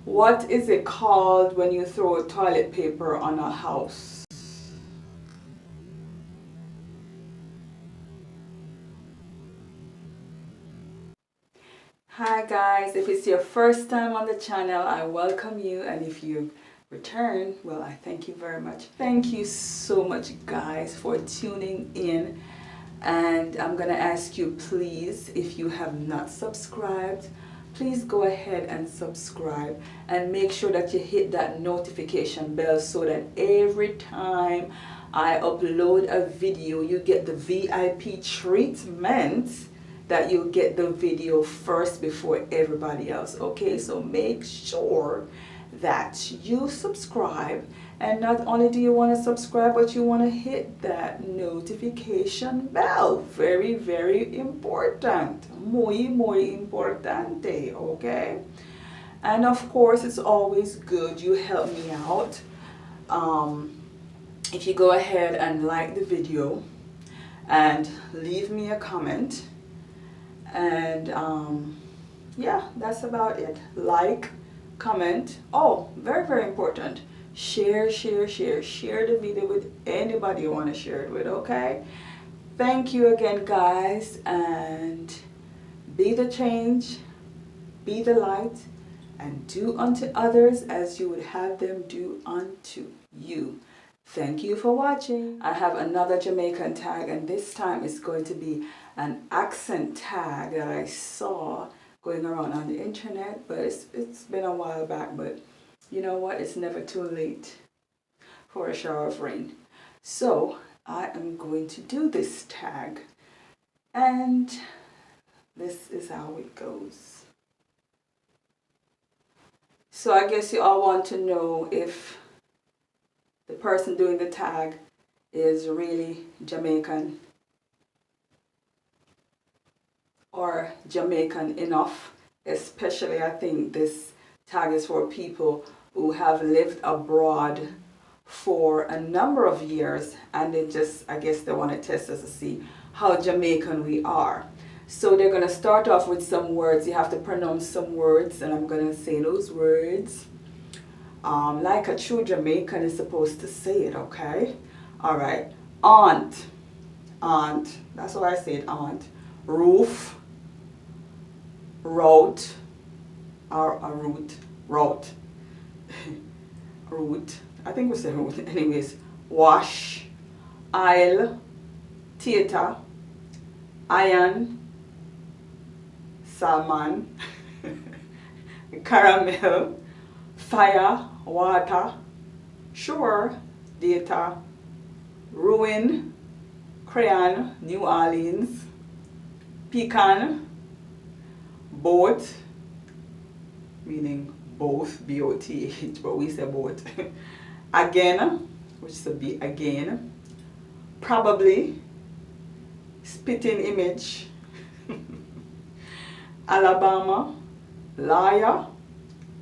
What is it called when you throw toilet paper on a house? Hi guys, if it's your first time on the channel, I welcome you, and if you return, well, I thank you very much. Thank you so much guys for tuning in, and I'm gonna ask you, please, if you have not subscribed, please go ahead and subscribe and make sure that you hit that notification bell so that every time I upload a video you get the VIP treatment, that you'll get the video first before everybody else. Okay, so make sure that you subscribe, and not only do you want to subscribe, but you want to hit that notification bell. Very, very important. Muy importante. Okay, and of course it's always good you help me out if you go ahead and like the video and leave me a comment. And yeah, that's about it. Like, comment. Oh, very, very important. Share the video with anybody you want to share it with. Okay, thank you again guys, and be the change, be the light, and do unto others as you would have them do unto you. Thank you for watching. I have another Jamaican tag, and this time it's going to be an accent tag that I saw going around on the internet, but it's been a while back, but you know what, it's never too late for a shower of rain. So I am going to do this tag, and this is how it goes. So I guess you all want to know if the person doing the tag is really Jamaican or Jamaican enough. Especially, I think this tag is for people who have lived abroad for a number of years, and they just, I guess they want to test us to see how Jamaican we are. So they're going to start off with some words. You have to pronounce some words, and I'm going to say those words like a true Jamaican is supposed to say it. Okay, all right. Aunt, that's what I said. Aunt. Roof, route, or a route, route. I think we say route. Anyways, wash, aisle, theater, iron, salmon, caramel, fire, water, shore, data, ruin, Crayon, New Orleans, Pecan, boat, meaning both, B-O-T-H, but we say boat. Again, which is a B, again. Probably, spitting image. Alabama, liar.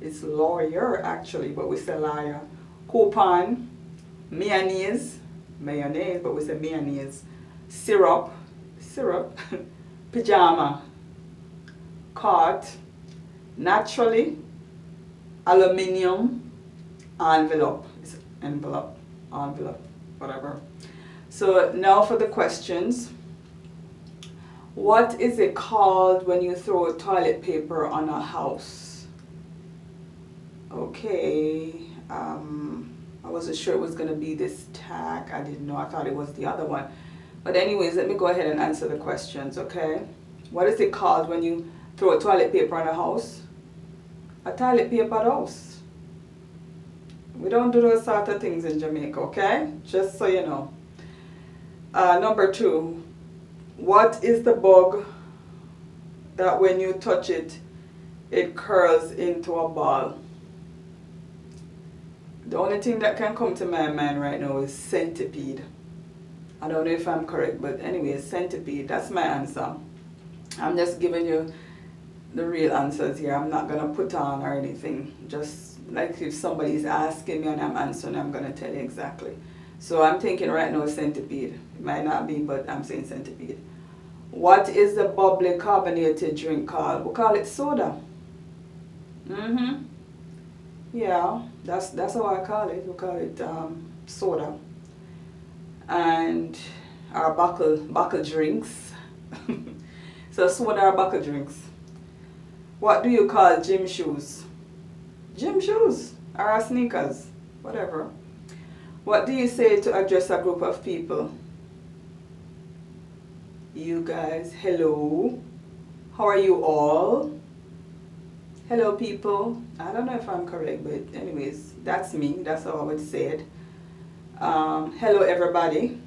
It's lawyer actually, but we say liar. Coupon, mayonnaise, but we say mayonnaise. Syrup, pajama, cart, naturally, aluminium, envelope, it's envelope, whatever. So now for the questions. What is it called when you throw toilet paper on a house? Okay, I wasn't sure it was going to be this tag. I didn't know. I thought it was the other one. But anyways, let me go ahead and answer the questions, okay? What is it called when you throw a toilet paper on a house? A toilet paper house. We don't do those sort of things in Jamaica, okay? Just so you know. Number 2. What is the bug that when you touch it, it curls into a ball? The only thing that can come to my mind right now is centipede. I don't know if I'm correct, but anyway, centipede, that's my answer. I'm just giving you the real answers here. I'm not going to put on or anything. Just like if somebody's asking me and I'm answering, I'm going to tell you exactly. So I'm thinking right now centipede. It might not be, but I'm saying centipede. What is the bubbly carbonated drink called? We call it soda. Yeah, that's how I call it. We call it soda. And our buckle drinks. So soda or buckle drinks. What do you call gym shoes? Gym shoes or sneakers, whatever. What do you say to address a group of people? You guys, hello. How are you all? Hello people. I don't know if I'm correct, but anyways, that's me. That's how I would say it. Hello everybody.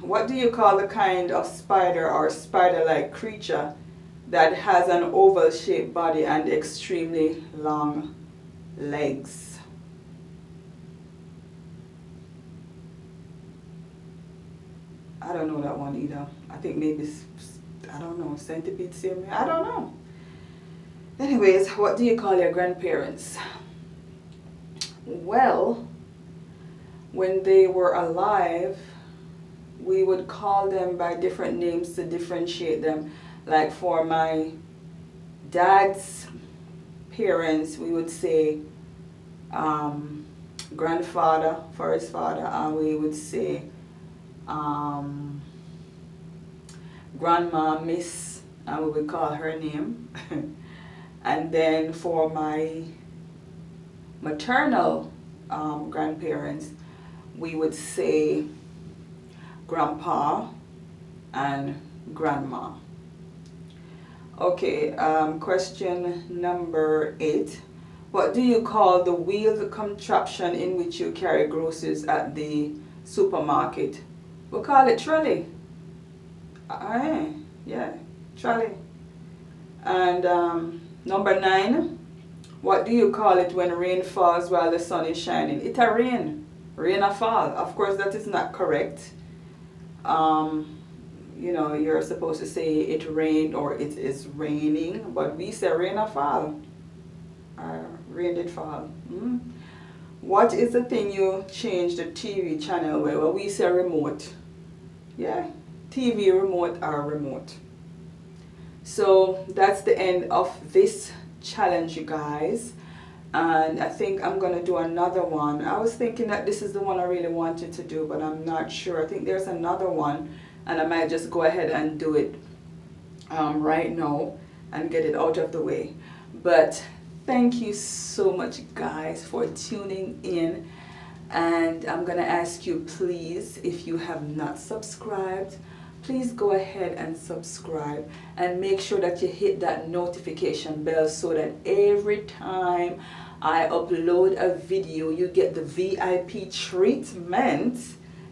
What do you call the kind of spider or spider-like creature that has an oval-shaped body and extremely long legs? I don't know that one either. I think maybe, I don't know, centipede, same. I don't know. Anyways, what do you call your grandparents? Well, when they were alive, we would call them by different names to differentiate them. Like for my dad's parents, we would say grandfather for his father, and we would say grandma, miss, and we would call her name. And then for my maternal grandparents, we would say grandpa and grandma. Okay, question number 8. What do you call the wheeled contraption in which you carry groceries at the supermarket? We call it trolley. Yeah, trolley. And number 9. What do you call it when rain falls while the sun is shining? It a rain. Rain a fall. Of course, that is not correct. You know, you're supposed to say it rained or it is raining, but we say rain a fall. Rain did fall. What is the thing you change the TV channel with? Well, we say remote. Yeah, TV remote or remote. So that's the end of this challenge, you guys. And I think I'm gonna do another one. I was thinking that this is the one I really wanted to do, but I'm not sure. I think there's another one, and I might just go ahead and do it right now and get it out of the way. But thank you so much, guys, for tuning in. And I'm gonna ask you, please, if you have not subscribed, please go ahead and subscribe, and make sure that you hit that notification bell so that every time I upload a video, you get the VIP treatment,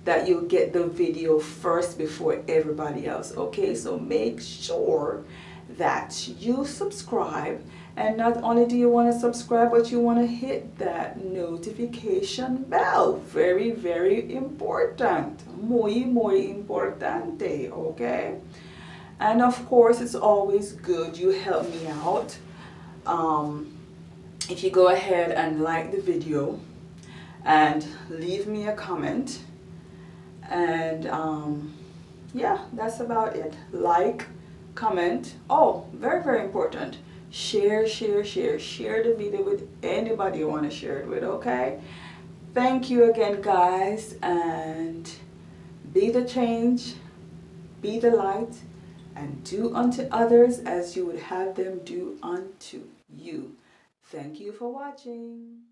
that you get the video first before everybody else. Okay, so make sure that you subscribe. And not only do you want to subscribe, but you want to hit that notification bell. Very, very important. Muy, muy importante, okay? And of course, it's always good. You help me out. If you go ahead and like the video and leave me a comment. And yeah, that's about it. Like, comment. Oh, very, very important. Share the video with anybody you want to share it with, okay? Thank you again, guys, and be the change, be the light, and do unto others as you would have them do unto you. Thank you for watching.